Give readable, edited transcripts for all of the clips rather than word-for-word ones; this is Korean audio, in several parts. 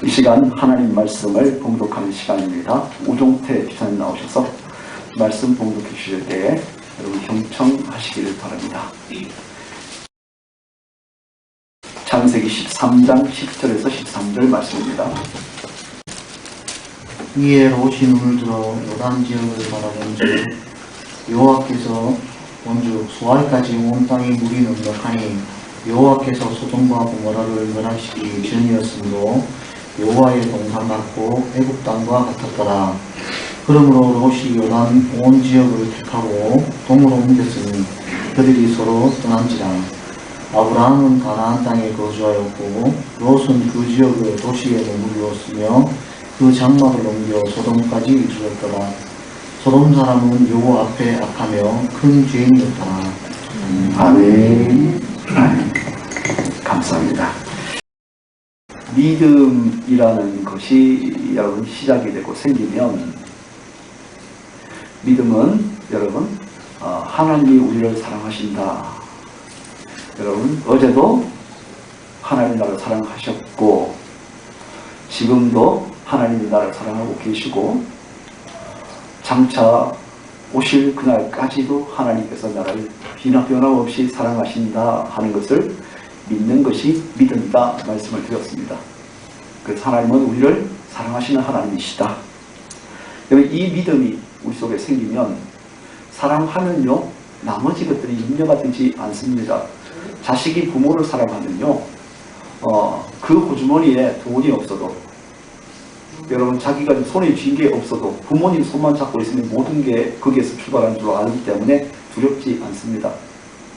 이 시간 하나님 말씀을 봉독하는 시간입니다. 우종태 기사님 나오셔서 말씀 봉독해 주실 때에 여러분 경청하시기를 바랍니다. 창세기 13장 10절에서 13절 말씀입니다. 이에 롯이 눈을 들어 요단 지역을 바라본즉 여호와께서 원주 수알까지 온 땅에 물이 넉넉하니 여호와께서 소돔과 고모라를 멸하시기 전이었으므로 여호와의 동산 같고 애굽 땅과 같았더라. 그러므로 롯이 요단 온 지역을 택하고 동으로 옮겼으니 그들이 서로 떠난지라. 아브라함은 가나안 땅에 거주하였고 롯은 그 지역을 도시에 머무르었으며 그 장막을 옮겨 소돔까지 이르렀더라. 소돔 사람은 여호와 앞에 악하며 큰 죄인이었더라. 아멘. 감사합니다. 믿음이라는 것이 여러분 시작이 되고 생기면 믿음은 여러분 하나님이 우리를 사랑하신다. 여러분 어제도 하나님이 나를 사랑하셨고 지금도 하나님이 나를 사랑하고 계시고 장차 오실 그날까지도 하나님께서 나를 변함없이 사랑하신다 하는 것을 믿는 것이 믿음이다 말씀을 드렸습니다. 그래서 하나님은 우리를 사랑하시는 하나님이시다. 이 믿음이 우리 속에 생기면 사랑하면요 나머지 것들이 염려가 되지 않습니다. 자식이 부모를 사랑하면요 그 호주머니에 돈이 없어도 여러분 자기가 손에 쥔 게 없어도 부모님 손만 잡고 있으면 모든 게 거기에서 출발하는 줄 알기 때문에 두렵지 않습니다.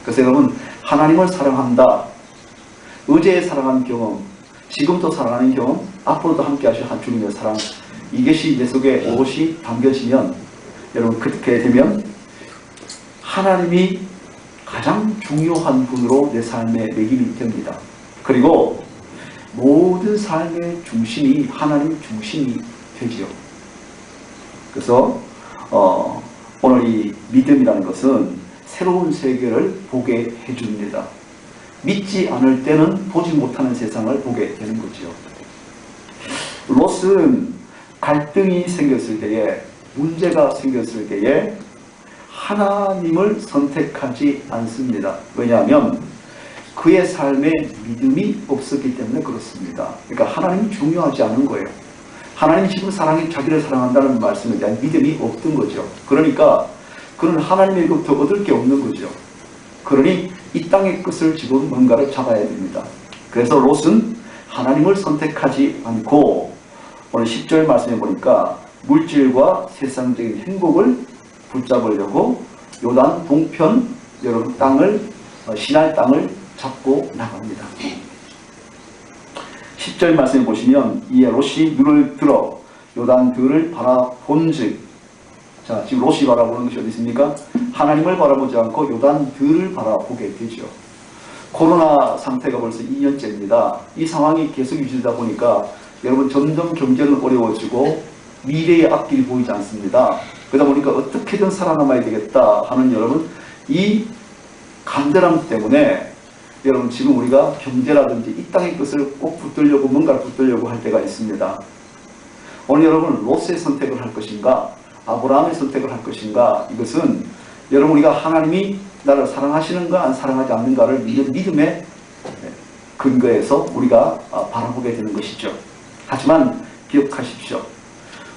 그래서 여러분 하나님을 사랑한다. 어제 사랑한 경험, 지금도 사랑하는 경험, 앞으로도 함께 하실 한 주님의 사랑, 이것이 내 속에 오롯이 담겨지면 여러분 그렇게 되면 하나님이 가장 중요한 분으로 내 삶의 매김이 됩니다. 그리고 모든 삶의 중심이 하나님 중심이 되지요. 그래서 오늘 이 믿음이라는 것은 새로운 세계를 보게 해줍니다. 믿지 않을 때는 보지 못하는 세상을 보게 되는 거죠. 롯은 갈등이 생겼을 때에 문제가 생겼을 때에 하나님을 선택하지 않습니다. 왜냐하면 그의 삶에 믿음이 없었기 때문에 그렇습니다. 그러니까 하나님이 중요하지 않은 거예요. 하나님이 지금 자기를 사랑한다는 말씀에 대한 믿음이 없던 거죠. 그러니까 그는 하나님에게부터 얻을 게 없는 거죠. 그러니 이 땅의 끝을 지금 뭔가를 잡아야 됩니다. 그래서 롯은 하나님을 선택하지 않고 오늘 10절 말씀해 보니까 물질과 세상적인 행복을 붙잡으려고 요단 동편 여러분 신할 땅을 잡고 나갑니다. 10절 말씀해 보시면 이에 롯이 눈을 들어 요단 들을 바라본즉, 자 지금 롯이 바라보는 것이 어디 있습니까? 하나님을 바라보지 않고 요단 들을 바라보게 되죠. 코로나 상태가 벌써 2년째입니다. 이 상황이 계속 유지되다 보니까 여러분 점점 경제는 어려워지고 미래의 앞길이 보이지 않습니다. 그러다 보니까 어떻게든 살아남아야 되겠다 하는 여러분 이 간절함 때문에 여러분 지금 우리가 경제라든지 이 땅의 것을 꼭 붙들려고 뭔가를 붙들려고 할 때가 있습니다. 오늘 여러분 롯의 선택을 할 것인가 아브라함의 선택을 할 것인가, 이것은 여러분 우리가 하나님이 나를 사랑하시는가 안 사랑하지 않는가를 믿음의 근거에서 우리가 바라보게 되는 것이죠. 하지만 기억하십시오.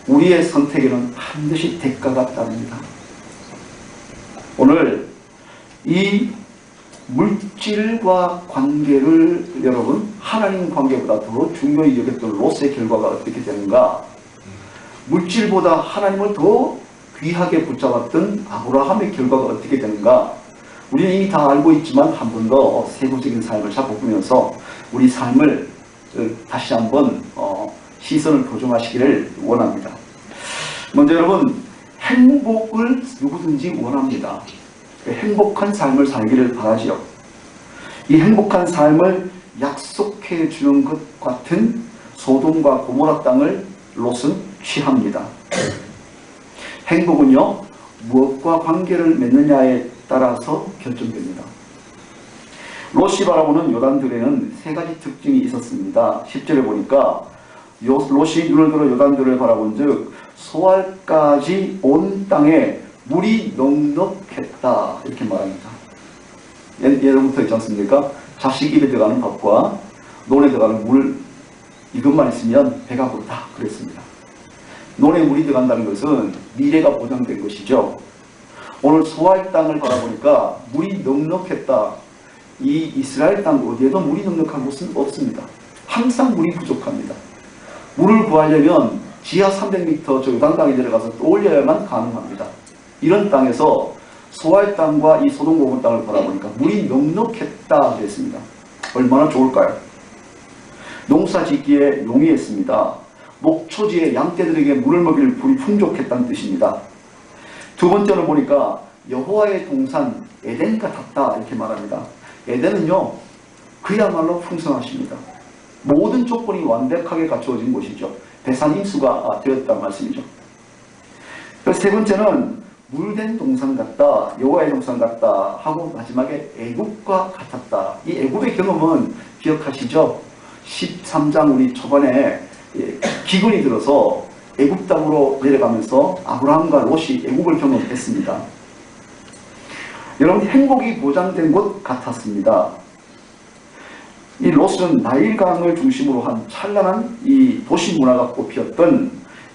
우리의 선택에는 반드시 대가가 따릅니다. 오늘 이 물질과 관계를 여러분 하나님 관계보다 더 중요히 여겼던 롯의 결과가 어떻게 되는가? 물질보다 하나님을 더 귀하게 붙잡았던 아브라함의 결과가 어떻게 되는가? 우리는 이미 다 알고 있지만 한 번 더 세부적인 삶을 잡아보면서 우리 삶을 다시 한번 시선을 고정하시기를 원합니다. 먼저 여러분 행복을 누구든지 원합니다. 행복한 삶을 살기를 바라지요. 이 행복한 삶을 약속해 주는 것 같은 소돔과 고모라 땅을 롯은 취합니다. 행복은요 무엇과 관계를 맺느냐에 따라서 결정됩니다. 롯이 바라보는 요단들에는 세 가지 특징이 있었습니다. 10절에 보니까 롯이 눈을 들어 요단들을 바라본즉 소알까지 온 땅에 물이 넉넉했다 이렇게 말합니다. 예로부터 있지 않습니까? 자식 입에 들어가는 밥과 논에 들어가는 물 이것만 있으면 배가 부르다 그랬습니다. 논에 물이 들어간다는 것은 미래가 보장된 것이죠. 오늘 소알 땅을 바라보니까 물이 넉넉했다. 이 이스라엘 땅 어디에도 물이 넉넉한 곳은 없습니다. 항상 물이 부족합니다. 물을 구하려면 지하 300m 저 요단 땅에 내려가서 떠올려야만 가능합니다. 이런 땅에서 소알 땅과 이 소돔 고모라 땅을 바라보니까 물이 넉넉했다 그랬습니다. 얼마나 좋을까요? 농사 짓기에 용이했습니다. 목초지에 양떼들에게 물을 먹일 불이 풍족했다는 뜻입니다. 두 번째로 보니까 여호와의 동산 에덴 같았다 이렇게 말합니다. 에덴은요 그야말로 풍성하십니다. 모든 조건이 완벽하게 갖추어진 곳이죠. 배산 임수가 되었다는 말씀이죠. 세 번째는 물된 동산 같다, 여호와의 동산 같다 하고 마지막에 애굽과 같았다. 이 애굽의 경험은 기억하시죠? 13장 우리 초반에 기근이 들어서 애굽 땅으로 내려가면서 아브라함과 롯이 애굽을 경험했습니다. 여러분 행복이 보장된 곳 같았습니다. 이 롯은 나일강을 중심으로 한 찬란한 이 도시 문화가 꽃피었던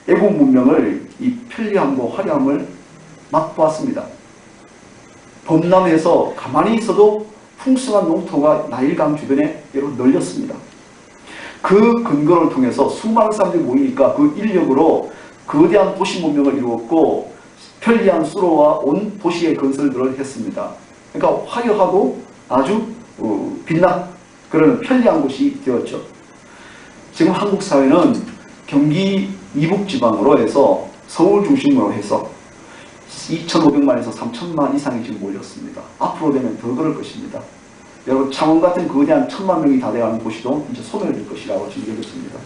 애국 문명을 이 편리함과 화려함을 맛보았습니다. 범람해서 가만히 있어도 풍성한 농토가 나일강 주변에 여러분 널렸습니다. 그 근거를 통해서 수많은 사람들이 모이니까 그 인력으로 거대한 도시 문명을 이루었고 편리한 수로와 온 도시의 건설들을 했습니다. 그러니까 화려하고 아주 빛난 그런 편리한 곳이 되었죠. 지금 한국 사회는 경기 이북지방으로 해서 서울 중심으로 해서 2,500만에서 3,000만 이상이 지금 몰렸습니다. 앞으로 되면 더 그럴 것입니다. 여러분 창원 같은 거대한 1,000만 명이 다 돼가는 도시도 이제 소멸될 것이라고 지금 얘기했습니다.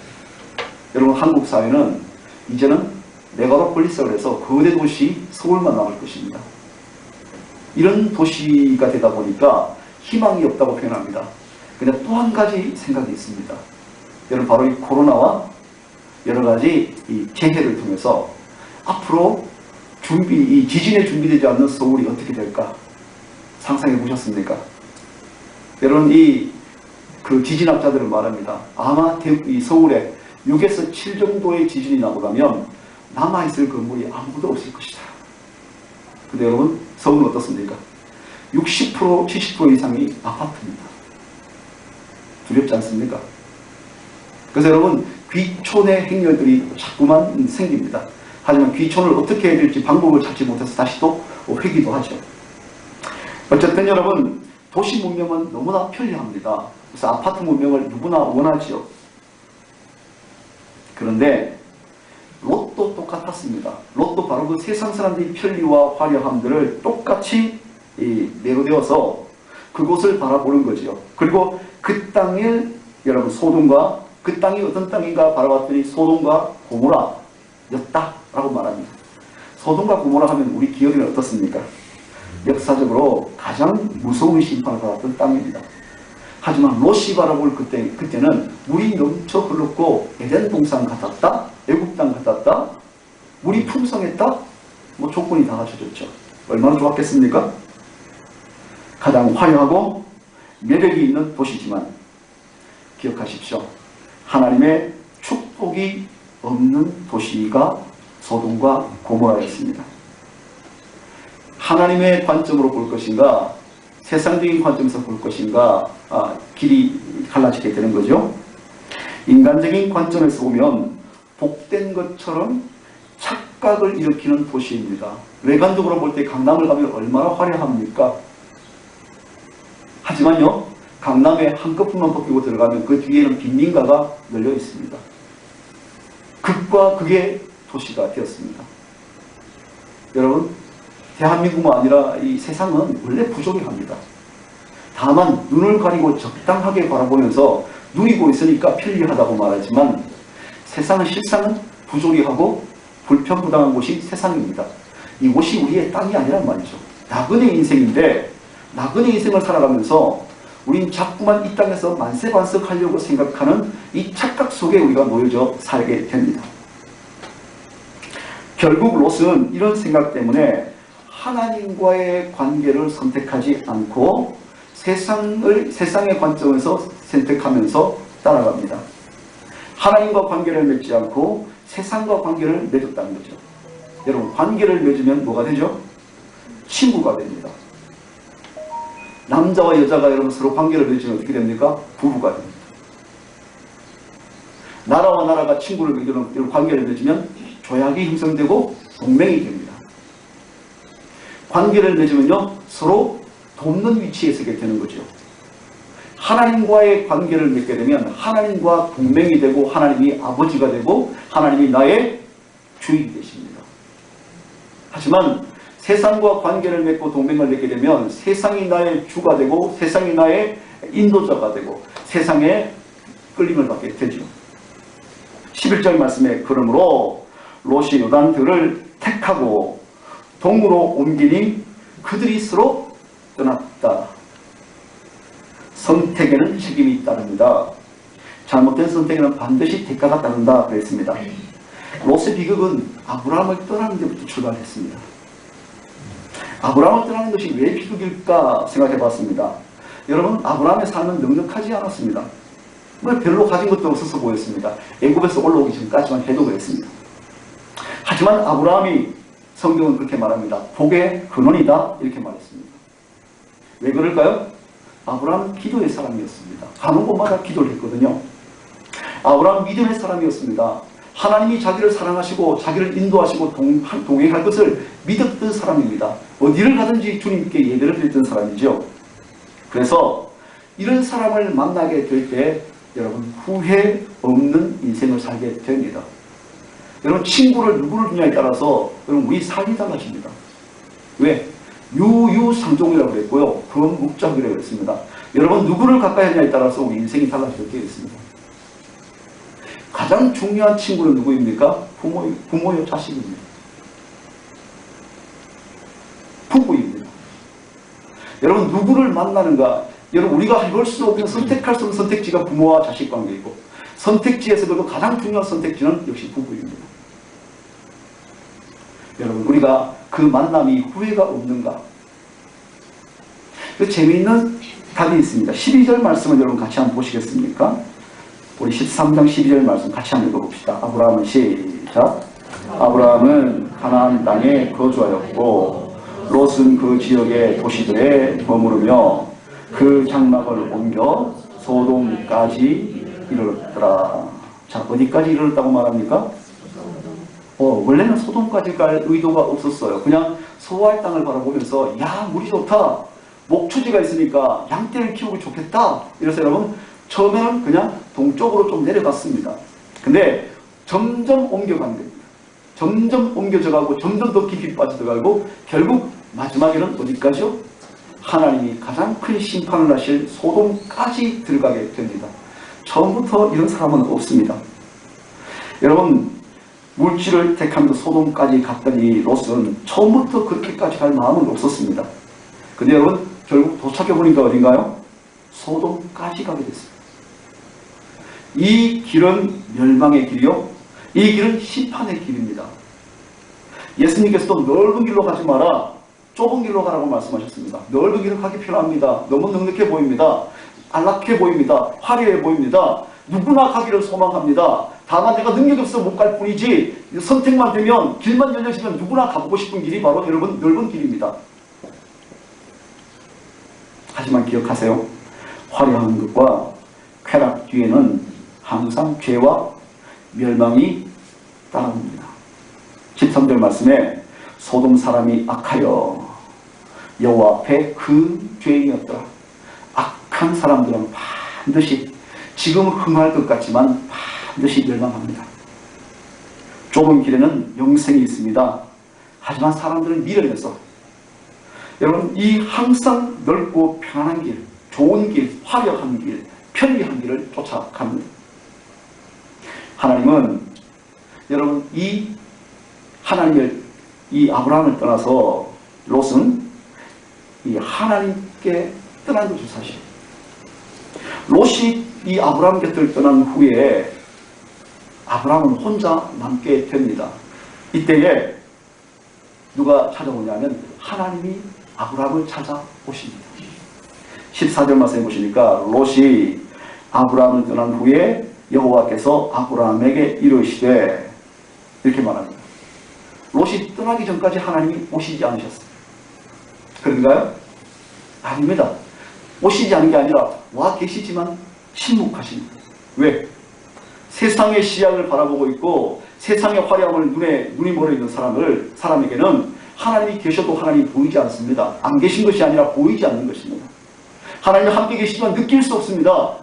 여러분 한국 사회는 이제는 메가로폴리스를 해서 거대 도시 서울만 남을 것입니다. 이런 도시가 되다 보니까 희망이 없다고 표현합니다. 근데 또 한 가지 생각이 있습니다. 여러분 바로 이 코로나와 여러 가지 이 재해를 통해서 앞으로 이 지진에 준비되지 않는 서울이 어떻게 될까 상상해 보셨습니까? 여러분 그 지진학자들은 말합니다. 아마 이 서울에 6에서 7 정도의 지진이 나고 나면 남아있을 건물이 아무도 없을 것이다. 근데 여러분 서울은 어떻습니까? 60% 70% 이상이 아파트입니다. 두렵지 않습니까? 그래서 여러분 귀촌의 행렬들이 자꾸만 생깁니다. 하지만 귀촌을 어떻게 해야 될지 방법을 찾지 못해서 다시 또 회귀도 하죠. 어쨌든 여러분 도시 문명은 너무나 편리합니다. 그래서 아파트 문명을 누구나 원하지요. 그런데 롯도 똑같았습니다. 롯도 바로 그 세상 사람들의 편리와 화려함들을 똑같이 내로되어서 그곳을 바라보는 거죠. 그리고 그 땅에 여러분 소돔과 그 땅이 어떤 땅인가 바라봤더니 소돔과 고모라였다라고 말합니다. 소돔과 고모라 하면 우리 기억에는 어떻습니까? 역사적으로 가장 무서운 심판을 받았던 땅입니다. 하지만 롯이 바라볼 그때는 물이 넘쳐 흘렀고 에덴 동산 같았다, 애굽 땅 같았다, 물이 풍성했다, 뭐 조건이 다 갖춰졌죠. 얼마나 좋았겠습니까? 가장 화려하고 매력이 있는 도시지만 기억하십시오. 하나님의 축복이 없는 도시가 소돔과 고모라였습니다. 하나님의 관점으로 볼 것인가 세상적인 관점에서 볼 것인가 길이 갈라지게 되는 거죠. 인간적인 관점에서 보면 복된 것처럼 착각을 일으키는 도시입니다. 외관적으로 볼 때 강남을 가면 얼마나 화려합니까? 하지만요 강남에 한꺼풀만 벗기고 들어가면 그 뒤에는 빈민가가 널려 있습니다. 극과 극의 도시가 되었습니다. 여러분 대한민국만 아니라 이 세상은 원래 부족이 합니다. 다만 눈을 가리고 적당하게 바라보면서 누리고 있으니까 편리하다고 말하지만 세상은 실상은 부조리하고 불평부당한 곳이 세상입니다. 이곳이 우리의 땅이 아니란 말이죠. 나그네 인생인데 나그네 인생을 살아가면서 우린 자꾸만 이 땅에서 만세반석하려고 생각하는 이 착각 속에 우리가 놓여져 살게 됩니다. 결국 롯은 이런 생각 때문에 하나님과의 관계를 선택하지 않고 세상의 관점에서 선택하면서 따라갑니다. 하나님과 관계를 맺지 않고 세상과 관계를 맺었다는 거죠. 여러분, 관계를 맺으면 뭐가 되죠? 친구가 됩니다. 남자와 여자가 여러분 서로 관계를 맺으면 어떻게 됩니까? 부부가 됩니다. 나라와 나라가 친구를 맺으면, 관계를 맺으면 조약이 형성되고 동맹이 됩니다. 관계를 맺으면요, 서로 돕는 위치에 서게 되는 거죠. 하나님과의 관계를 맺게 되면 하나님과 동맹이 되고 하나님이 아버지가 되고 하나님이 나의 주인이 되십니다. 하지만 세상과 관계를 맺고 동맹을 맺게 되면 세상이 나의 주가 되고 세상이 나의 인도자가 되고 세상에 끌림을 받게 되죠. 11절 말씀에 그러므로 롯이 요단들을 택하고 동으로 옮기니 그들이 서로 떠났다. 선택에는 책임이 따릅니다. 잘못된 선택에는 반드시 대가가 따른다 그랬습니다. 롯의 비극은 아브라함을 떠나는 데부터 출발했습니다. 아브라함을 떠나는 것이 왜 비극일까 생각해 봤습니다. 여러분, 아브라함의 삶은 넉넉하지 않았습니다. 별로 가진 것도 없어서 보였습니다. 애굽에서 올라오기 전까지만 해도 그랬습니다. 하지만 아브라함이 성경은 그렇게 말합니다. 복의 근원이다 이렇게 말했습니다. 왜 그럴까요? 아브라함은 기도의 사람이었습니다. 가는 곳마다 기도를 했거든요. 아브라함은 믿음의 사람이었습니다. 하나님이 자기를 사랑하시고 자기를 인도하시고 동행할 것을 믿었던 사람입니다. 어디를 가든지 주님께 예배를 드렸던 사람이죠. 그래서 이런 사람을 만나게 될 때 여러분 후회 없는 인생을 살게 됩니다. 여러분 친구를 누구를 두냐에 따라서 여러분 우리 삶이 달라집니다. 왜? 유유상종이라고 그랬고요. 금묵적이라고 그랬습니다. 여러분 누구를 가까이 하냐에 따라서 우리 인생이 달라지게 되어 있습니다. 가장 중요한 친구는 누구입니까? 부모요 자식입니다. 부부입니다. 여러분 누구를 만나는가? 여러분 우리가 해볼 수 없는 선택할 수 없는 선택지가 부모와 자식 관계이고 선택지에서도 가장 중요한 선택지는 역시 부부입니다. 여러분 우리가 그 만남이 후회가 없는가? 재미있는 답이 있습니다. 12절 말씀을 여러분 같이 한번 보시겠습니까? 우리 13장 12절 말씀 같이 한번 읽어봅시다. 아브라함은 시작. 아브라함은 가나안 땅에 거주하였고 롯은 그 지역의 도시들에 머무르며 그 장막을 옮겨 소돔까지 이르렀더라. 자, 어디까지 이르렀다고 말합니까? 원래는 소돔까지 갈 의도가 없었어요. 그냥 소알 땅을 바라보면서 야 물이 좋다. 목초지가 있으니까 양떼를 키우고 좋겠다. 이래서 여러분 처음에는 그냥 동쪽으로 좀 내려갔습니다. 근데 점점 옮겨간 겁니다. 점점 옮겨져가고 점점 더 깊이 빠져들어가고 결국 마지막에는 어디까지요? 하나님이 가장 큰 심판을 하실 소돔까지 들어가게 됩니다. 처음부터 이런 사람은 없습니다. 여러분 물질을 택하면서 소돔까지 갔더니 롯은 처음부터 그렇게까지 갈 마음은 없었습니다. 근데 여러분 결국 도착해보니까 어딘가요? 소돔까지 가게 됐습니다. 이 길은 멸망의 길이요. 이 길은 심판의 길입니다. 예수님께서도 넓은 길로 가지 마라. 좁은 길로 가라고 말씀하셨습니다. 넓은 길은 가기 편합니다. 너무 넉넉해 보입니다. 안락해 보입니다. 화려해 보입니다. 누구나 가기를 소망합니다. 다만 내가 능력이 없어서 못 갈 뿐이지 선택만 되면 길만 열려지면 누구나 가보고 싶은 길이 바로 여러분 넓은 길입니다. 하지만 기억하세요. 화려한 것과 쾌락 뒤에는 항상 죄와 멸망이 따라옵니다. 13절 말씀에 소돔 사람이 악하여 여호와 앞에 그 죄인이었더라. 악한 사람들은 반드시 지금 흥할 것 같지만 반드시 멸망합니다. 좁은 길에는 영생이 있습니다. 하지만 사람들은 미련해서 여러분 이 항상 넓고 편안한 길, 좋은 길, 화려한 길, 편리한 길을 쫓아갑니다. 하나님은 여러분 이 아브라함을 떠나서 롯은 이 하나님께 떠난 것을 사실 롯이 이 아브라함 곁을 떠난 후에 아브라함은 혼자 남게 됩니다. 이때에 누가 찾아오냐면 하나님이 아브라함을 찾아오십니다. 14절 말씀해 보시니까 롯이 아브라함을 떠난 후에 여호와께서 아브라함에게 이르시되, 이렇게 말합니다. 롯이 떠나기 전까지 하나님이 오시지 않으셨어요. 그런가요? 아닙니다. 오시지 않은 게 아니라 와 계시지만 침묵하십니다. 왜? 세상의 시야를 바라보고 있고 세상의 화려함을 눈이 멀어 있는 사람에게는 하나님이 계셔도 하나님이 보이지 않습니다. 안 계신 것이 아니라 보이지 않는 것입니다. 하나님이 함께 계시지만 느낄 수 없습니다.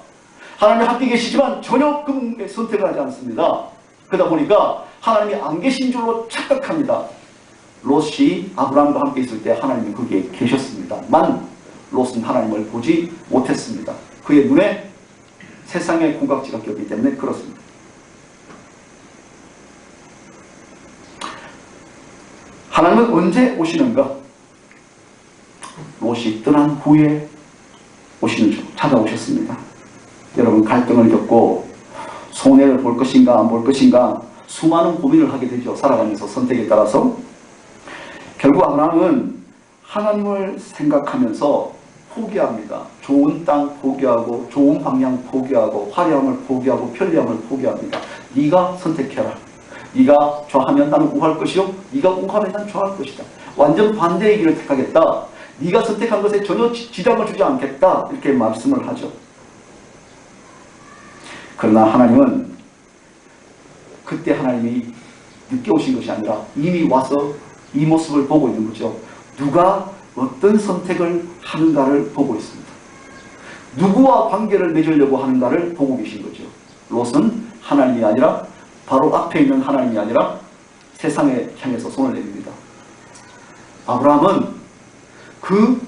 하나님이 함께 계시지만 전혀 그 선택을 하지 않습니다. 그러다 보니까 하나님이 안 계신 줄로 착각합니다. 롯이 아브라함과 함께 있을 때 하나님이 거기에 계셨습니다만 롯은 하나님을 보지 못했습니다. 그의 눈에 세상의 궁각지가 꼈기 때문에 그렇습니다. 하나님은 언제 오시는가? 롯이 떠난 후에 오시는 중 찾아오셨습니다. 여러분, 갈등을 겪고 손해를 볼 것인가 안 볼 것인가 수많은 고민을 하게 되죠. 살아가면서 선택에 따라서. 결국 아브라함은 하나님을 생각하면서 포기합니다. 좋은 땅 포기하고 좋은 방향 포기하고 화려함을 포기하고 편리함을 포기합니다. 네가 선택해라. 네가 좌하면 나는 우할 것이요 네가 우하면 난 좌할 것이다. 완전 반대의 길을 택하겠다. 네가 선택한 것에 전혀 지장을 주지 않겠다. 이렇게 말씀을 하죠. 그러나 하나님은 그때 하나님이 늦게 오신 것이 아니라 이미 와서 이 모습을 보고 있는 거죠. 누가 어떤 선택을 하는가를 보고 있습니다. 누구와 관계를 맺으려고 하는가를 보고 계신 거죠. 롯은 하나님이 아니라 바로 앞에 있는 하나님이 아니라 세상에 향해서 손을 내밉니다. 아브라함은 그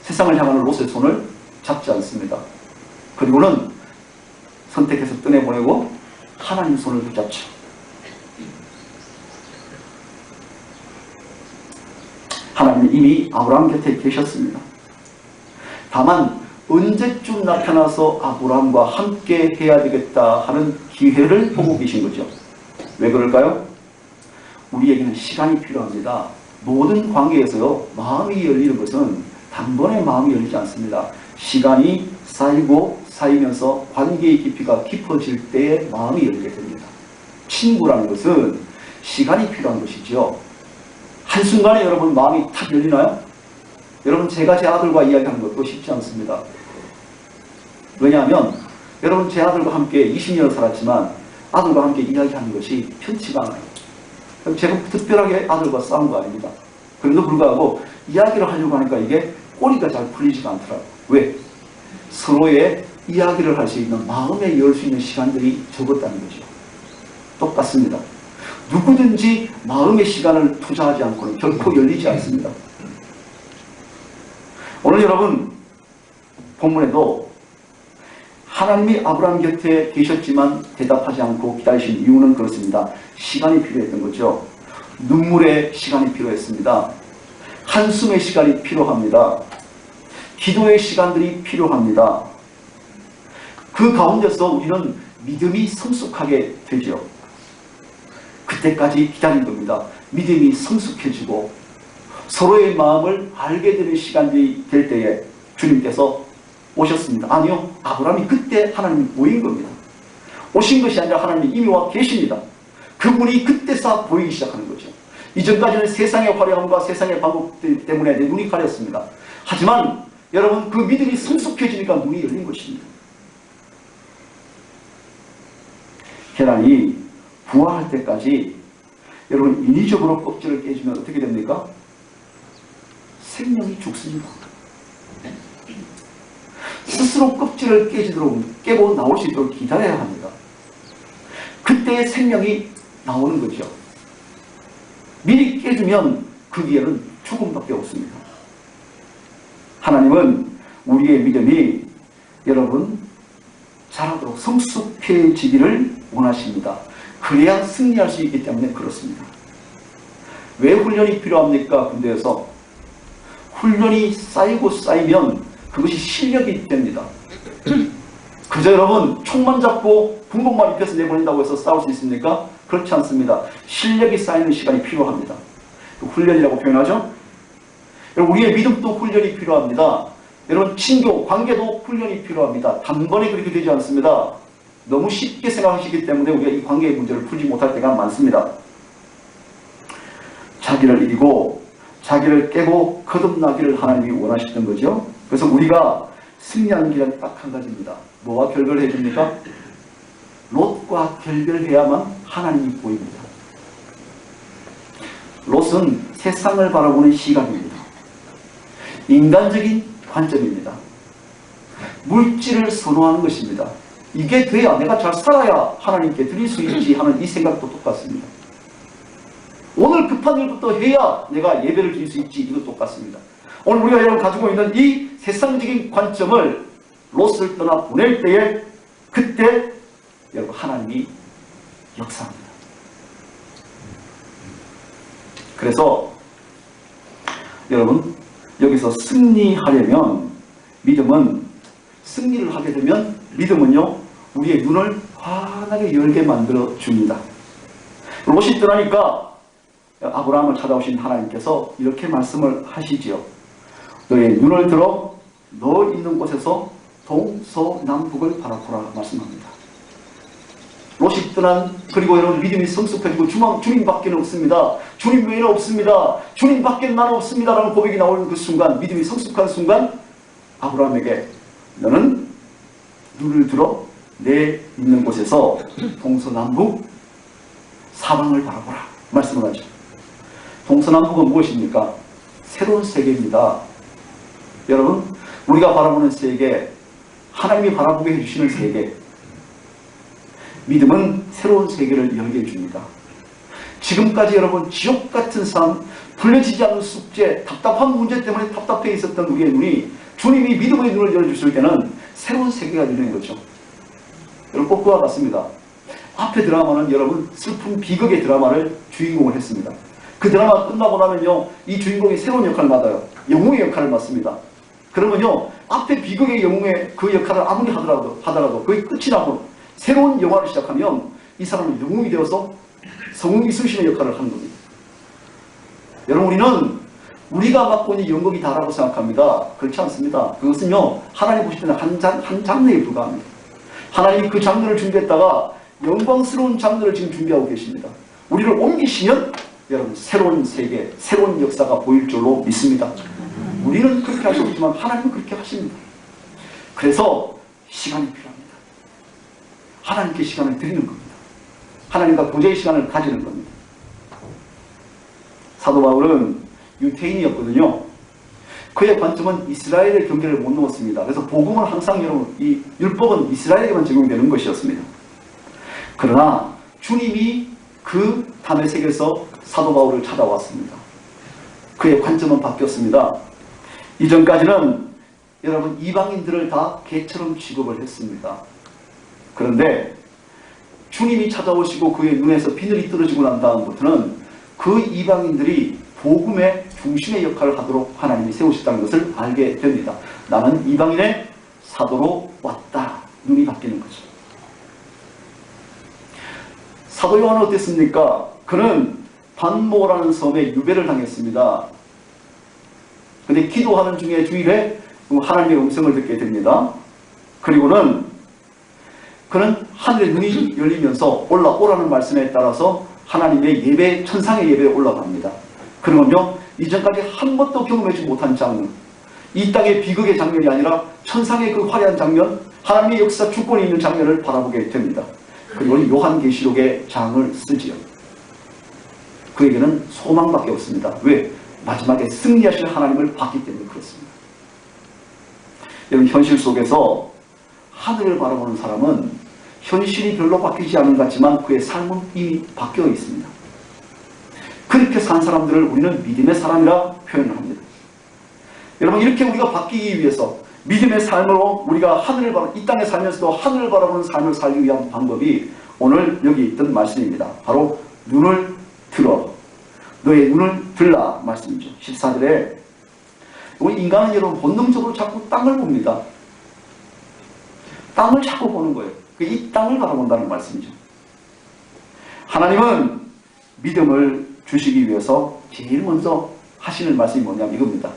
세상을 향하는 롯의 손을 잡지 않습니다. 그리고는 선택해서 떠내보내고 하나님 손을 붙잡죠. 하나님은 이미 아브라함 곁에 계셨습니다. 다만 언제쯤 나타나서 아브라함과 함께 해야 되겠다 하는 기회를 보고 계신 거죠. 왜 그럴까요? 우리에게는 시간이 필요합니다. 모든 관계에서요, 마음이 열리는 것은 단번에 마음이 열리지 않습니다. 시간이 쌓이면서 관계의 깊이가 깊어질 때에 마음이 열리게 됩니다. 친구라는 것은 시간이 필요한 것이죠. 한순간에 여러분 마음이 탁 열리나요? 여러분, 제가 제 아들과 이야기하는 것도 쉽지 않습니다. 왜냐하면 여러분, 제 아들과 함께 20년을 살았지만 아들과 함께 이야기하는 것이 편치가 않아요. 제가 특별하게 아들과 싸운 거 아닙니다. 그럼에도 불구하고 이야기를 하려고 하니까 이게 꼬리가 잘 풀리지가 않더라고요. 왜? 서로의 이야기를 할 수 있는, 마음에 열 수 있는 시간들이 적었다는 거죠. 똑같습니다. 누구든지 마음의 시간을 투자하지 않고는 결코 열리지 않습니다. 오늘 여러분 본문에도 하나님이 아브라함 곁에 계셨지만 대답하지 않고 기다리신 이유는 그렇습니다. 시간이 필요했던 거죠. 눈물의 시간이 필요했습니다. 한숨의 시간이 필요합니다. 기도의 시간들이 필요합니다. 그 가운데서 우리는 믿음이 성숙하게 되죠. 그때까지 기다린 겁니다. 믿음이 성숙해지고 서로의 마음을 알게 되는 시간이 될 때에 주님께서 오셨습니다. 아니요, 아브라함이 그때 하나님이 보인 겁니다. 오신 것이 아니라 하나님이 이미 와 계십니다. 그분이 그때서 보이기 시작하는 거죠. 이전까지는 세상의 화려함과 세상의 방법들 때문에 내 눈이 가렸습니다. 하지만 여러분, 그 믿음이 성숙해지니까 눈이 열린 것입니다. 계란이 부화할 때까지 여러분, 인위적으로 껍질을 깨주면 어떻게 됩니까? 생명이 죽습니다. 스스로 껍질을 깨고 나올 수 있도록 기다려야 합니다. 그때의 생명이 나오는 거죠. 미리 깨주면 그 뒤에는 죽음밖에 없습니다. 하나님은 우리의 믿음이 여러분 자라도록 성숙해지기를 원하십니다. 그래야 승리할 수 있기 때문에 그렇습니다. 왜 훈련이 필요합니까? 군대에서 훈련이 쌓이고 쌓이면 그것이 실력이 됩니다. 그저 여러분 총만 잡고 군복만 입혀서 내보낸다고 해서 싸울 수 있습니까? 그렇지 않습니다. 실력이 쌓이는 시간이 필요합니다. 훈련이라고 표현하죠. 여러분 우리의 믿음도 훈련이 필요합니다. 여러분 친교, 관계도 훈련이 필요합니다. 단번에 그렇게 되지 않습니다. 너무 쉽게 생각하시기 때문에 우리가 이 관계의 문제를 풀지 못할 때가 많습니다. 자기를 이기고 자기를 깨고 거듭나기를 하나님이 원하셨던 거죠. 그래서 우리가 승리하는 길은 딱 한 가지입니다. 뭐와 결별을 해줍니까? 롯과 결별해야만 하나님이 보입니다. 롯은 세상을 바라보는 시각입니다. 인간적인 관점입니다. 물질을 선호하는 것입니다. 이게 돼야 내가 잘 살아야 하나님께 드릴 수 있지 하는 이 생각도 똑같습니다. 오늘 급한 일부터 해야 내가 예배를 드릴 수 있지 이것도 똑같습니다. 오늘 우리가 여러분 가지고 있는 이 세상적인 관점을 롯을 떠나 보낼 때에 그때 여러분 하나님이 역사합니다. 그래서 여러분 여기서 승리하려면 믿음은 승리를 하게 되면 믿음은요 우리의 눈을 환하게 열게 만들어 줍니다. 롯이 떠나니까 아브라함을 찾아오신 하나님께서 이렇게 말씀을 하시지요. 너의 눈을 들어 너 있는 곳에서 동서남북을 바라보라 말씀합니다. 롯이 떠난 그리고 여러분 믿음이 성숙해지고 주님밖에 없습니다. 주님 외에는 없습니다. 주님밖에 나는 없습니다 라는 고백이 나오는 그 순간 믿음이 성숙한 순간 아브라함에게 너는 눈을 들어 내 있는 곳에서 동서남북 사방을 바라보라 말씀을 하죠. 동서남북은 무엇입니까? 새로운 세계입니다. 여러분 우리가 바라보는 세계 하나님이 바라보게 해주시는 세계 믿음은 새로운 세계를 열게 해줍니다. 지금까지 여러분 지옥같은 삶 풀려지지 않는 숙제 답답한 문제 때문에 답답해 있었던 우리의 눈이 주님이 믿음의 눈을 열어주실 때는 새로운 세계가 열리는 거죠. 여러분 꼭 그와 같습니다. 앞에 드라마는 여러분 슬픈 비극의 드라마를 주인공을 했습니다. 그 드라마가 끝나고 나면요 이 주인공이 새로운 역할을 맡아요. 영웅의 역할을 맡습니다. 그러면요 앞에 비극의 영웅의 그 역할을 아무리 하더라도 그게 끝이 나고 새로운 영화를 시작하면 이 사람은 영웅이 되어서 성웅 이순신의 역할을 하는 겁니다. 여러분 우리는 우리가 맡고 있는 연극이 다라고 생각합니다. 그렇지 않습니다. 그것은요 하나님 보실 때는 한 장르에 불과합니다. 하나님이 그 장르를 준비했다가 영광스러운 장르를 지금 준비하고 계십니다. 우리를 옮기시면 여러분 새로운 세계, 새로운 역사가 보일 줄로 믿습니다. 우리는 그렇게 할 수 없지만 하나님은 그렇게 하십니다. 그래서 시간이 필요합니다. 하나님께 시간을 드리는 겁니다. 하나님과 교제의 시간을 가지는 겁니다. 사도 바울은 유태인이었거든요. 그의 관점은 이스라엘의 경계를 못 넘었습니다. 그래서 복음은 항상 여러분 이 율법은 이스라엘에게만 적용되는 것이었습니다. 그러나 주님이 그 다메섹에서 사도 바울을 찾아왔습니다. 그의 관점은 바뀌었습니다. 이전까지는 여러분 이방인들을 다 개처럼 취급을 했습니다. 그런데 주님이 찾아오시고 그의 눈에서 비늘이 떨어지고 난 다음부터는 그 이방인들이 복음의 중심의 역할을 하도록 하나님이 세우셨다는 것을 알게 됩니다. 나는 이방인의 사도로 왔다. 눈이 바뀌는 거죠. 사도 요한은 어땠습니까? 그는 반모라는 섬에 유배를 당했습니다. 근데 기도하는 중에 주일에 하나님의 음성을 듣게 됩니다. 그리고는 그는 하늘의 눈이 열리면서 올라오라는 말씀에 따라서 하나님의 예배, 천상의 예배에 올라갑니다. 그러면요, 이전까지 한 번도 경험하지 못한 장면, 이 땅의 비극의 장면이 아니라 천상의 그 화려한 장면, 하나님의 역사 주권이 있는 장면을 바라보게 됩니다. 그리고 요한계시록의 장을 쓰지요. 그에게는 소망밖에 없습니다. 왜? 마지막에 승리하실 하나님을 봤기 때문에 그렇습니다. 여러분 현실 속에서 하늘을 바라보는 사람은 현실이 별로 바뀌지 않은 것 같지만 그의 삶은 이미 바뀌어 있습니다. 그렇게 산 사람들을 우리는 믿음의 사람이라 표현을 합니다. 여러분 이렇게 우리가 바뀌기 위해서 믿음의 삶으로 우리가 이 땅에 살면서도 하늘을 바라보는 삶을 살기 위한 방법이 오늘 여기 있던 말씀입니다. 바로 눈을 들어 너의 눈을 들라 말씀이죠. 14절에 우리 인간은 여러분 본능적으로 자꾸 땅을 봅니다. 땅을 자꾸 보는 거예요. 이 땅을 바라본다는 말씀이죠. 하나님은 믿음을 주시기 위해서 제일 먼저 하시는 말씀이 뭐냐면 이겁니다.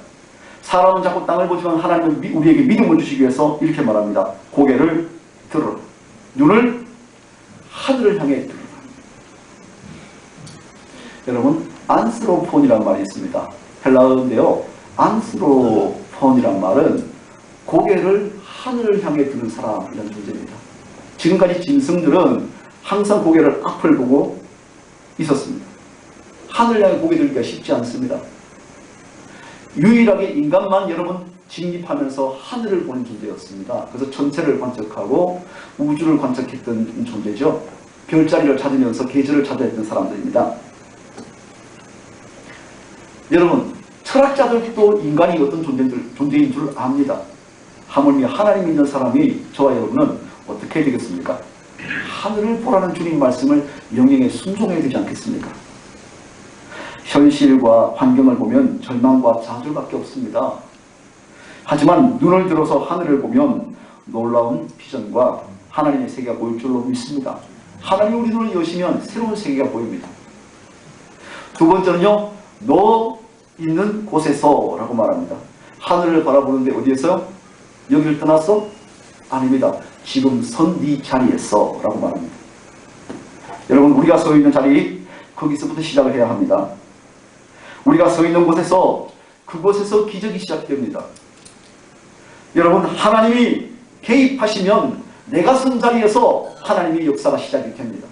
사람은 자꾸 땅을 보지만 하나님은 우리에게 믿음을 주시기 위해서 이렇게 말합니다. 고개를 들어라. 눈을 하늘을 향해 들어라. 여러분, 안스로폰이라는 말이 있습니다. 헬라어인데요. 안스로폰이란 말은 고개를 하늘을 향해 드는 사람이라는 존재입니다. 지금까지 짐승들은 항상 고개를 앞을 보고 있었습니다. 하늘을 향해 고개 들기가 쉽지 않습니다. 유일하게 인간만 여러분 직립하면서 하늘을 보는 존재였습니다. 그래서 천체를 관측하고 우주를 관측했던 존재죠. 별자리를 찾으면서 계절을 찾아냈던 사람들입니다. 여러분, 철학자들도 인간이 어떤 존재인 줄 압니다. 하물며 하나님 믿는 사람이 저와 여러분은 어떻게 되겠습니까? 하늘을 보라는 주님 말씀을 명령에 순종해야 되지 않겠습니까? 현실과 환경을 보면 절망과 좌절밖에 없습니다. 하지만 눈을 들어서 하늘을 보면 놀라운 비전과 하나님의 세계가 보일 줄로 믿습니다. 하나님이 우리 눈을 여시면 새로운 세계가 보입니다. 두 번째는요, 너 있는 곳에서 라고 말합니다. 하늘을 바라보는데 어디에서요? 여기를 떠났어? 아닙니다. 지금 선 네 자리에서 라고 말합니다. 여러분, 우리가 서 있는 자리, 거기서부터 시작을 해야 합니다. 우리가 서 있는 곳에서, 그곳에서 기적이 시작됩니다. 여러분, 하나님이 개입하시면 내가 선 자리에서 하나님의 역사가 시작이 됩니다.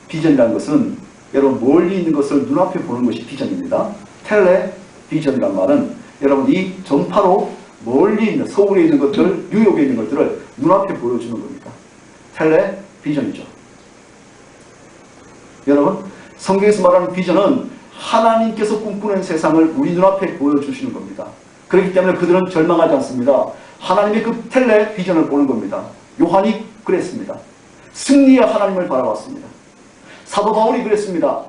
비전이라는 것은 여러분 멀리 있는 것을 눈앞에 보는 것이 비전입니다. 텔레비전이란 말은 여러분 이 전파로 멀리 있는 서울에 있는 것들, 뉴욕에 있는 것들을 눈앞에 보여주는 겁니다. 텔레비전이죠. 여러분, 성경에서 말하는 비전은 하나님께서 꿈꾸는 세상을 우리 눈앞에 보여주시는 겁니다. 그렇기 때문에 그들은 절망하지 않습니다. 하나님의 그 텔레비전을 보는 겁니다. 요한이 그랬습니다. 승리의 하나님을 바라봤습니다. 사도 바울이 그랬습니다.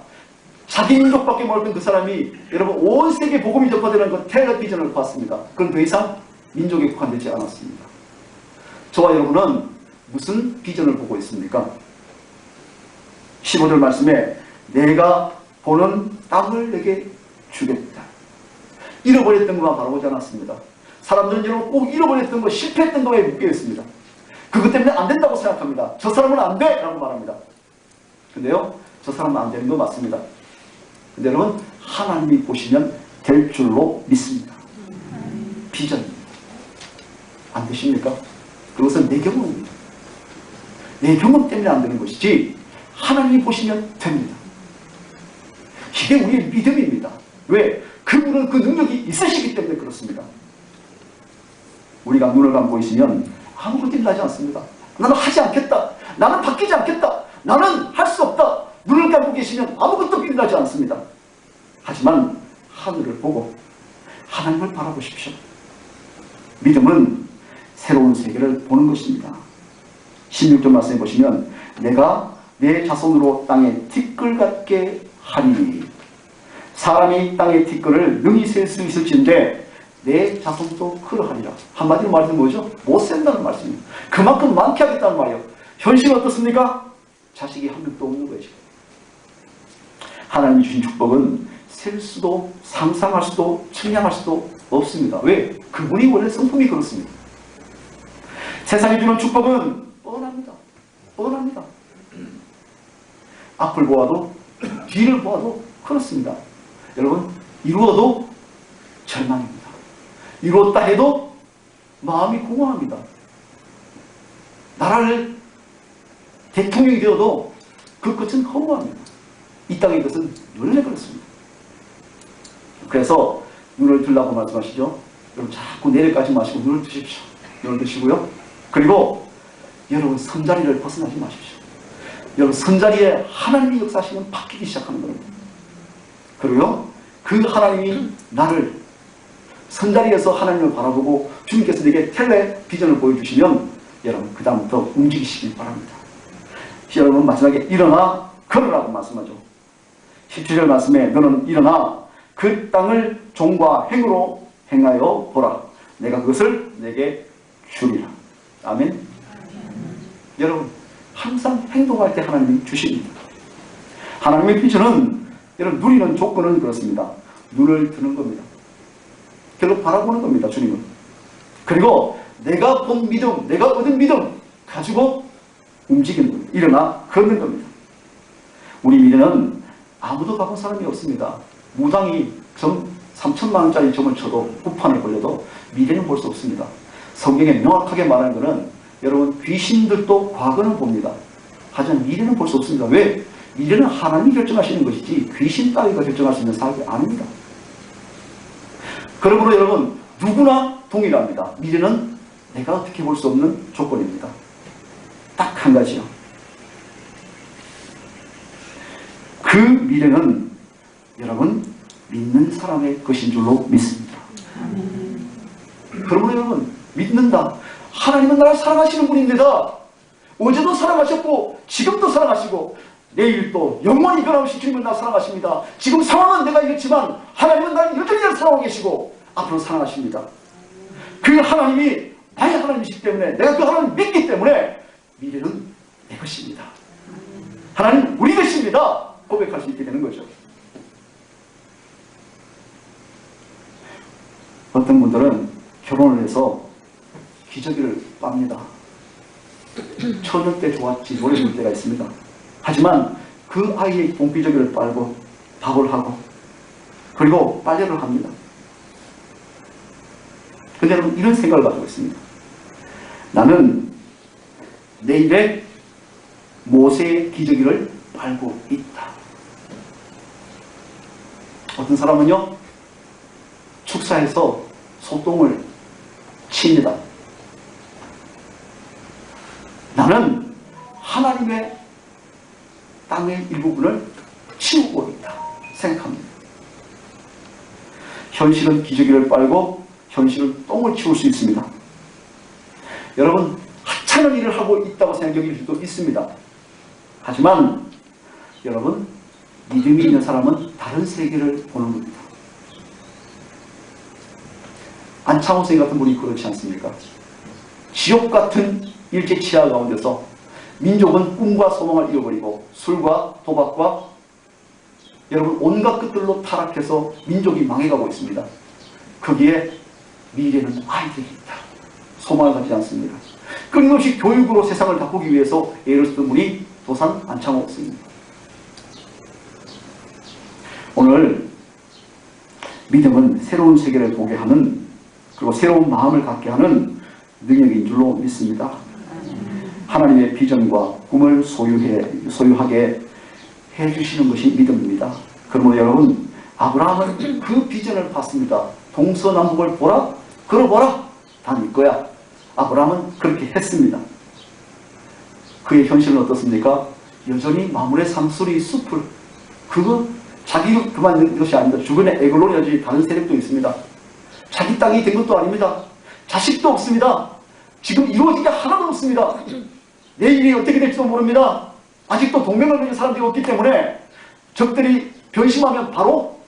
자기 민족밖에 모르던 그 사람이 여러분 온 세계 복음이 전파되는 그 텔레비전을 봤습니다. 그건 더 이상 민족에 국한되지 않았습니다. 저와 여러분은 무슨 비전을 보고 있습니까? 15절 말씀에 내가 보는 땅을 내게 주겠다. 잃어버렸던 것만 바라보지 않았습니다. 사람들은 여러분 꼭 잃어버렸던 것, 실패했던 것에 묶여 있습니다. 그것 때문에 안 된다고 생각합니다. 저 사람은 안 돼! 라고 말합니다. 근데요, 저 사람은 안 되는 거 맞습니다. 근데 여러분, 하나님이 보시면 될 줄로 믿습니다. 비전입니다. 안 되십니까? 그것은 내 경험입니다. 내 경험 때문에 안 되는 것이지 하나님이 보시면 됩니다. 이게 우리의 믿음입니다. 왜? 그분은 그 능력이 있으시기 때문에 그렇습니다. 우리가 눈을 감고 있으면 아무것도 일어나지 않습니다. 나는 하지 않겠다. 나는 바뀌지 않겠다. 나는 할 수 없다. 눈을 감고 계시면 아무것도 일어나지 않습니다. 하지만 하늘을 보고 하나님을 바라보십시오. 믿음은 새로운 세계를 보는 것입니다. 16절 말씀해 보시면 내가 내 자손으로 땅에 티끌 같게 하리니 사람이 땅의 티끌을 능히 셀 수 있을진데 내 자손도 그러하리라. 한마디로 말하면 뭐죠? 못 센다는 말씀입니다. 그만큼 많게 하겠다는 말이에요. 현실은 어떻습니까? 자식이 한 명도 없는 거예요. 하나님이 주신 축복은 셀 수도 상상할 수도 측량할 수도 없습니다. 왜? 그분이 원래 성품이 그렇습니다. 세상이 주는 축복은 뻔합니다. 뻔합니다. 앞을 보아도 뒤를 보아도 그렇습니다. 여러분, 이루어도 절망입니다. 이루었다 해도 마음이 공허합니다. 나라를 대통령이 되어도 그 끝은 허무합니다. 이 땅의 것은 원래 그렇습니다. 그래서 눈을 들라고 말씀하시죠. 여러분 자꾸 내려가지 마시고 눈을 드십시오. 눈을 드시고요. 그리고 여러분 선자리를 벗어나지 마십시오. 여러분 선자리에 하나님이 역사하시면 바뀌기 시작하는 겁니다. 그리고요, 그 하나님이 나를 선자리에서 하나님을 바라보고 주님께서 내게 텔레비전을 보여주시면 여러분 그 다음부터 움직이시길 바랍니다. 여러분 마지막에 일어나 걸으라고 말씀하죠. 17절 말씀에 너는 일어나 그 땅을 종과 행으로 행하여 보라. 내가 그것을 내게 주리라. 아멘. 여러분, 항상 행동할 때 하나님이 주십니다. 하나님의 비전은, 여러분, 누리는 조건은 그렇습니다. 눈을 드는 겁니다. 결국 바라보는 겁니다, 주님은. 그리고 내가 본 믿음, 내가 얻은 믿음 가지고 움직이는 겁니다. 일어나 걷는 겁니다. 우리 미래는 아무도 가본 사람이 없습니다. 무당이 점 3천만 원짜리 점을 쳐도 우판에 걸려도 미래는 볼 수 없습니다. 성경에 명확하게 말하는 것은 여러분, 귀신들도 과거는 봅니다. 하지만 미래는 볼 수 없습니다. 왜? 미래는 하나님이 결정하시는 것이지 귀신 따위가 결정할 수 있는 사역이 아닙니다. 그러므로 여러분, 누구나 동일합니다. 미래는 내가 어떻게 볼 수 없는 조건입니다. 딱 한 가지요. 그 미래는 여러분, 믿는 사람의 것인 줄로 믿습니다. 그러므로 여러분, 믿는다. 하나님은 나를 사랑하시는 분입니다. 어제도 사랑하셨고 지금도 사랑하시고 내일도 영원히 변함없이 주님은 나를 사랑하십니다. 지금 상황은 내가 이렇지만 하나님은 나를 여전히 사랑하고 계시고 앞으로 사랑하십니다. 그 하나님이 나의 하나님이시기 때문에, 내가 그 하나님을 믿기 때문에 미래는 내 것입니다. 하나님 우리 것입니다. 고백할 수 있게 되는 거죠. 어떤 분들은 결혼을 해서 기저귀를 빱니다. 처녀 때 좋았지 노래 부를 때가 있습니다. 하지만 그 아이의 똥기저귀를 빨고 밥을 하고 그리고 빨래를 합니다. 근데 여러분, 이런 생각을 가지고 있습니다. 나는 내일의 모세의 기저귀를 빨고 있다. 어떤 사람은요, 축사에서 소똥을 칩니다. 나는 하나님의 땅의 일부분을 치우고 있다 생각합니다. 현실은 기저귀를 빨고 현실은 똥을 치울 수 있습니다. 여러분, 하찮은 일을 하고 있다고 생각할 수도 있습니다. 하지만 여러분, 믿음이 있는 사람은 다른 세계를 보는 겁니다. 안창호 선생 같은 분이 그렇지 않습니까? 지옥 같은 일제 치하 가운데서 민족은 꿈과 소망을 잃어버리고 술과 도박과 여러분 온갖 것들로 타락해서 민족이 망해가고 있습니다. 거기에 미래는 아이들이 있다. 소망을 가지지 않습니다. 끊임없이 교육으로 세상을 바꾸기 위해서 애를 쓰던 분이 도산 안창호 선생입니다. 오늘 믿음은 새로운 세계를 보게 하는, 그리고 새로운 마음을 갖게 하는 능력인 줄로 믿습니다. 하나님의 비전과 꿈을 소유하게 해주시는 것이 믿음입니다. 그러므로 여러분, 아브라함은 그 비전을 봤습니다. 동서남북을 보라, 걸어보라, 다 네 거야. 아브라함은 그렇게 했습니다. 그의 현실은 어떻습니까? 여전히 마물의 상수리 숲을, 그거 자기 그만 있는 것이 아닙니다. 주변에 에글론이 여전히 다른 세력도 있습니다. 자기 땅이 된 것도 아닙니다. 자식도 없습니다. 지금 이루어진 게 하나도 없습니다. 내일이 어떻게 될지도 모릅니다. 아직도 동맹을 맺은 사람들이 없기 때문에 적들이 변심하면 바로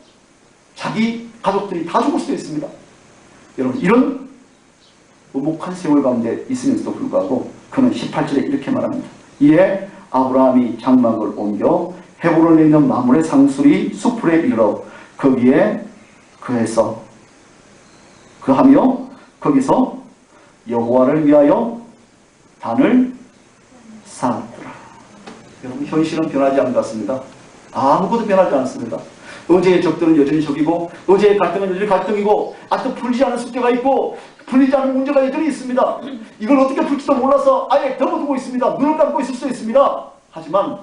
자기 가족들이 다 죽을 수도 있습니다. 여러분, 이런 오목한 세월 가운데 있으면서도 불구하고 그는 18절에 이렇게 말합니다. 이에 아브라함이 장막을 옮겨 헤브론에 있는 마물의 상수리 수풀에 이르러 거기에 그하며 거기서 여호와를 위하여 단을 쌓았더라. 여러분, 현실은 변하지 않은 것 같습니다. 아무것도 변하지 않습니다. 어제의 적들은 여전히 적이고 어제의 갈등은 여전히 갈등이고 아직도 풀리지 않은 숙제가 있고 풀리지 않은 문제가 여전히 있습니다. 이걸 어떻게 풀지도 몰라서 아예 덮어두고 있습니다. 눈을 감고 있을 수 있습니다. 하지만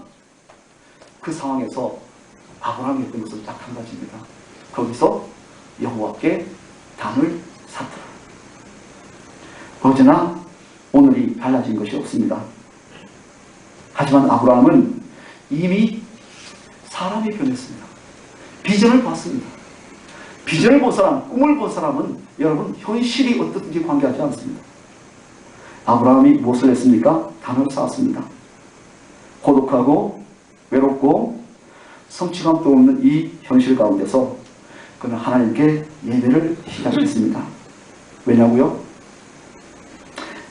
그 상황에서 아브라함이 했던 것은 딱 한 가지입니다. 거기서 여호와께 단을 쌓더라. 어제나 오늘이 달라진 것이 없습니다. 하지만 아브라함은 이미 사람이 변했습니다. 비전을 봤습니다. 비전을 본 사람, 꿈을 본 사람은 여러분 현실이 어떻든지 관계하지 않습니다. 아브라함이 무엇을 했습니까? 단을 쌓았습니다. 고독하고 외롭고 성취감도 없는 이 현실 가운데서 그는 하나님께 예배를 시작했습니다. 왜냐고요?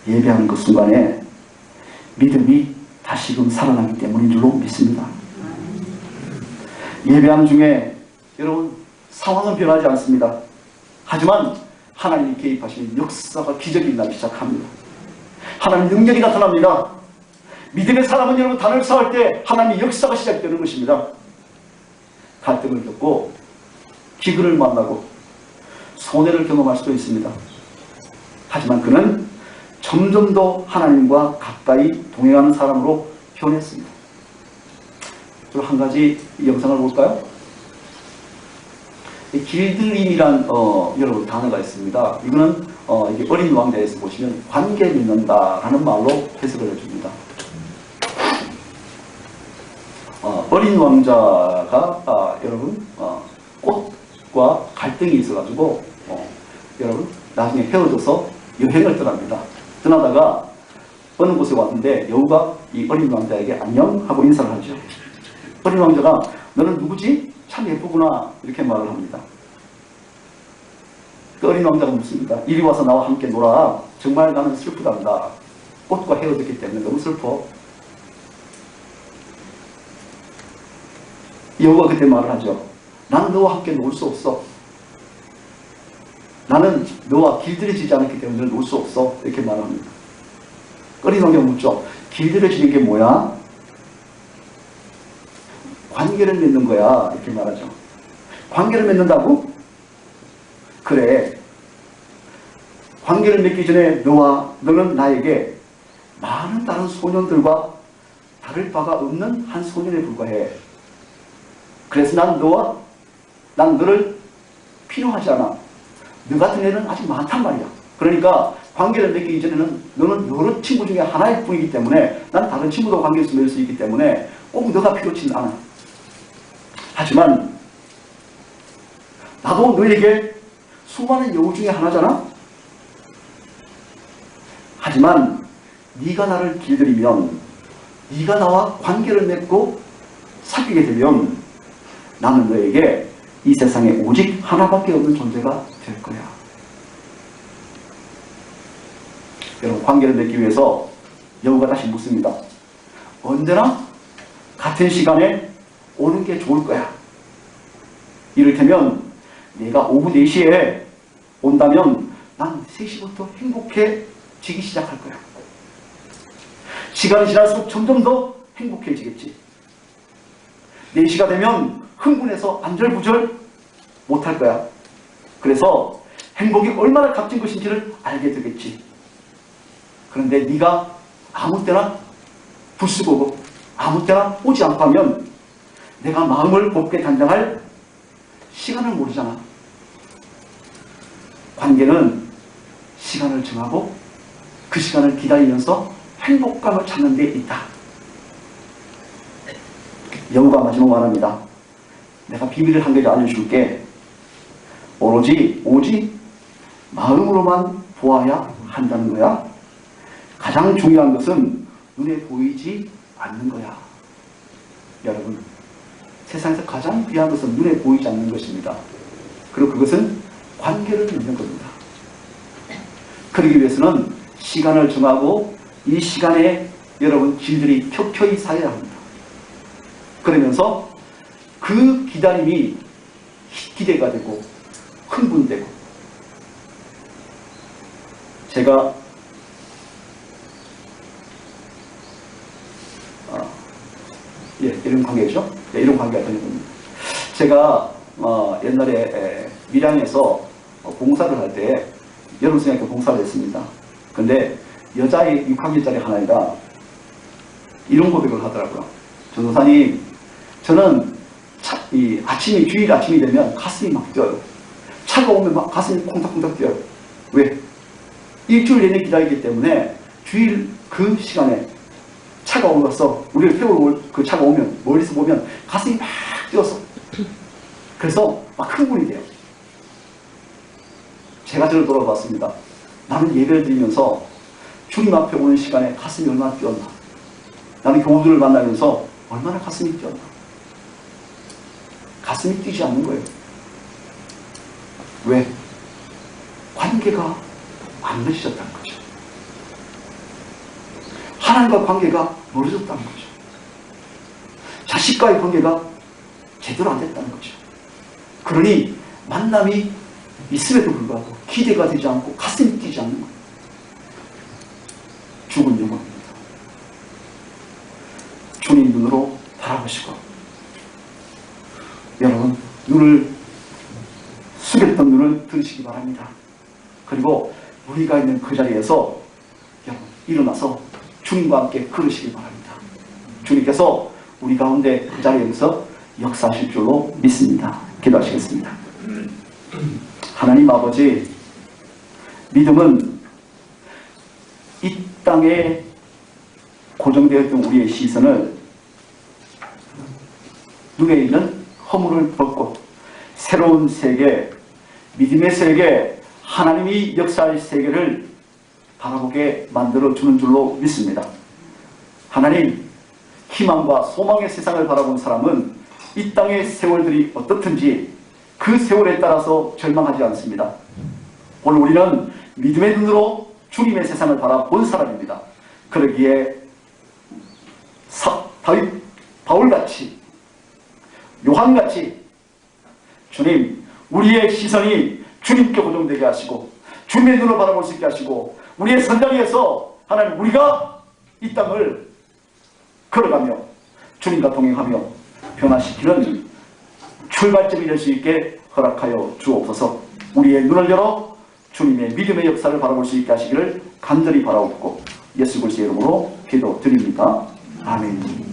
예배하는 그 순간에 믿음이 다시금 살아나기 때문인 줄로 믿습니다. 예배하는 중에 여러분 상황은 변하지 않습니다. 하지만 하나님이 개입하시는 역사가 기적이 나기 시작합니다. 하나님 능력이 나타납니다. 믿음의 사람은 여러분 단을 쌓을 때 하나님의 역사가 시작되는 것입니다. 갈등을 겪고 기근을 만나고 손해를 경험할 수도 있습니다. 하지만 그는 점점 더 하나님과 가까이 동행하는 사람으로 변했습니다. 또 한 가지 영상을 볼까요? 길들임이란 여러분 단어가 있습니다. 이거는 이게 어린 왕자에서 보시면 관계 맺는다라는 말로 해석을 해줍니다. 어린 왕자가 여러분 꽃과 갈등이 있어가지고 여러분 나중에 헤어져서 여행을 떠납니다. 떠나다가 어느 곳에 왔는데 여우가 이 어린 왕자에게 안녕 하고 인사를 하죠. 어린 왕자가 너는 누구지? 참 예쁘구나 이렇게 말을 합니다. 그 어린 왕자가 묻습니다. 이리 와서 나와 함께 놀아. 정말 나는 슬프단다. 꽃과 헤어졌기 때문에 너무 슬퍼. 여우가 그때 말을 하죠. 나는 너와 함께 놀 수 없어. 나는 너와 길들여지지 않았기 때문에 놀 수 없어. 이렇게 말합니다. 어린 왕자가 묻죠. 길들여지는 게 뭐야? 관계를 맺는 거야. 이렇게 말하죠. 관계를 맺는다고? 그래. 관계를 맺기 전에 너는 나에게 많은 다른 소년들과 다를 바가 없는 한 소년에 불과해. 그래서 난 너를 필요하지 않아. 너 같은 애는 아직 많단 말이야. 그러니까 관계를 맺기 이전에는 너는 여러 친구 중에 하나일 뿐이기 때문에 난 다른 친구도 관계를 맺을 수 있기 때문에 꼭 너가 필요치는 않아. 하지만 나도 너에게 수많은 여우 중에 하나잖아. 하지만 네가 나를 길들이면, 네가 나와 관계를 맺고 사귀게 되면 나는 너에게 이 세상에 오직 하나밖에 없는 존재가 될 거야. 여러분 관계를 맺기 위해서 여우가 다시 묻습니다. 언제나 같은 시간에 오는 게 좋을 거야. 이를테면 내가 오후 4시에 온다면 난 3시부터 행복해지기 시작할 거야. 시간이 지날수록 점점 더 행복해지겠지. 4시가 되면 흥분해서 안절부절 못할 거야. 그래서 행복이 얼마나 값진 것인지를 알게 되겠지. 그런데 네가 아무 때나 불쑥 오고 아무 때나 오지 않고 하면 내가 마음을 곱게 단장할 시간을 모르잖아. 관계는 시간을 정하고 그 시간을 기다리면서 행복감을 찾는 데 있다. 여우가 마지막 말합니다. 내가 비밀을 한 가지 알려줄게. 오직 마음으로만 보아야 한다는 거야. 가장 중요한 것은 눈에 보이지 않는 거야. 여러분, 세상에서 가장 귀한 것은 눈에 보이지 않는 것입니다. 그리고 그것은 관계를 맺는 겁니다. 그러기 위해서는 시간을 정하고 이 시간에 여러분 길들이 켜켜이 쌓여야 합니다. 그러면서 그 기다림이 기대가 되고 흥분되고, 제가 이런 관계죠. 이런 관계가 되는 겁니다. 제가 옛날에 밀양에서 봉사를 할 때 여름수양학교 봉사를 했습니다. 근데 여자의 6학년짜리 하나이가 이런 고백을 하더라고요. 전도사님, 저는 주일 아침이 되면 가슴이 막 뛰어요. 차가 오면 막 가슴이 콩닥콩닥 뛰어요. 왜? 일주일 내내 기다리기 때문에 주일 그 시간에 차가 오면서 우리를 태우러 그 차가 오면 멀리서 보면 가슴이 막 뛰어서, 그래서 막 흥분이 돼요. 제가 저를 돌아봤습니다. 나는 예배를 드리면서 주님 앞에 오는 시간에 가슴이 얼마나 뛰었나. 나는 교우들을 만나면서 얼마나 가슴이 뛰었나. 가슴이 뛰지 않는 거예요. 왜? 관계가 안 맺어졌다는 거죠. 하나님과 관계가 멀어졌다는 거죠. 자식과의 관계가 제대로 안 됐다는 거죠. 그러니 만남이 있음에도 불구하고 기대가 되지 않고 가슴이 뛰지 않는 거예요. 죽은 영혼입니다. 주님 눈으로 바라보시고, 여러분 눈을 숙였던 눈을 들으시기 바랍니다. 그리고 우리가 있는 그 자리에서 여러분 일어나서 주님과 함께 걸으시기 바랍니다. 주님께서 우리 가운데 그 자리에서 역사하실 줄로 믿습니다. 기도하시겠습니다. 하나님 아버지, 믿음은 이 땅에 고정되어 있던 우리의 시선을 눈에 있는 허물을 벗고 새로운 세계, 믿음의 세계, 하나님이 역사할 세계를 바라보게 만들어주는 줄로 믿습니다. 하나님, 희망과 소망의 세상을 바라본 사람은 이 땅의 세월들이 어떻든지 그 세월에 따라서 절망하지 않습니다. 오늘 우리는 믿음의 눈으로 주님의 세상을 바라본 사람입니다. 그러기에 바울같이, 요한같이 주님, 우리의 시선이 주님께 고정되게 하시고 주님의 눈으로 바라볼 수 있게 하시고 우리의 선자리에서 하나님 우리가 이 땅을 걸어가며 주님과 동행하며 변화시키는 출발점이 될 수 있게 허락하여 주옵소서. 우리의 눈을 열어 주님의 믿음의 역사를 바라볼 수 있게 하시기를 간절히 바라옵고 예수 그리스도의 이름으로 기도드립니다. 아멘.